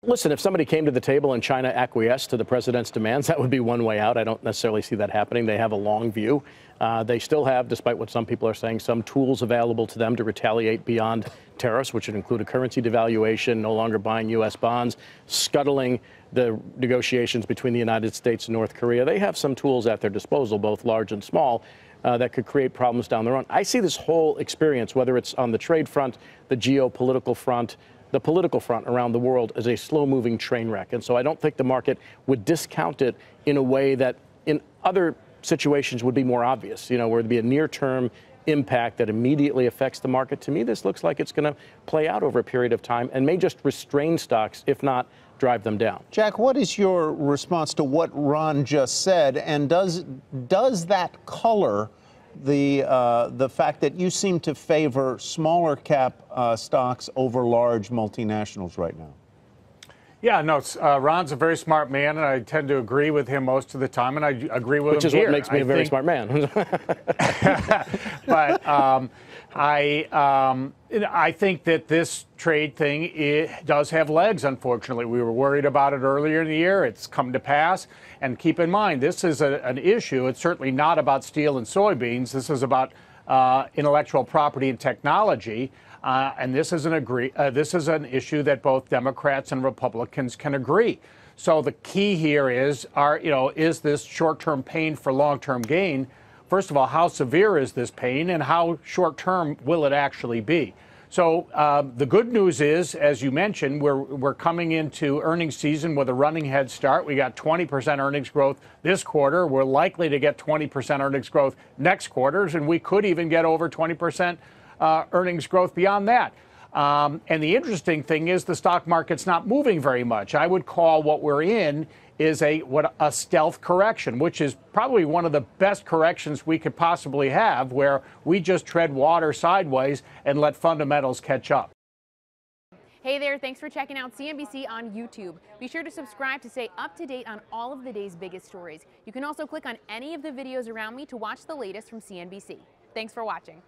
Listen, if somebody came to the table and China acquiesced to the president's demands, that would be one way out. I don't necessarily see that happening. They have a long view. They still have, despite what some people are saying, some tools available to them to retaliate beyond tariffs, which would include a currency devaluation, no longer buying U.S. bonds, scuttling the negotiations between the United States and North Korea. They have some tools at their disposal, both large and small, that could create problems down the road. I see this whole experience, whether it's on the trade front, the geopolitical front, the political front around the world, as a slow-moving train wreck. And so I don't think the market would discount it in a way that in other situations would be more obvious, where there'd be a near-term impact that immediately affects the market. To me, this looks like it's going to play out over a period of time and may just restrain stocks, if not drive them down. Jack, what is your response to what Ron just said? And does that color the fact that you seem to favor smaller cap stocks over large multinationals right now? Yeah, no, Ron's a very smart man, and I tend to agree with him most of the time, and I agree with him here. Which is what makes me a very smart man. But I think that this trade thing does have legs, unfortunately. We were worried about it earlier in the year. It's come to pass. And keep in mind, this is an issue. It's certainly not about steel and soybeans. This is about intellectual property and technology. And this is an issue that both Democrats and Republicans can agree. So the key here is this short-term pain for long-term gain? First of all, how severe is this pain, and how short-term will it actually be? So the good news is, as you mentioned, we're coming into earnings season with a running head start. We got 20% earnings growth this quarter. We're likely to get 20% earnings growth next quarter, and we could even get over 20% earnings growth beyond that. And the interesting thing is the stock market's not moving very much. I would call what we're in is a stealth correction, which is probably one of the best corrections we could possibly have, where we just tread water sideways and let fundamentals catch up. Hey there, thanks for checking out CNBC on YouTube. Be sure to subscribe to stay up to date on all of the day's biggest stories. You can also click on any of the videos around me to watch the latest from CNBC. Thanks for watching.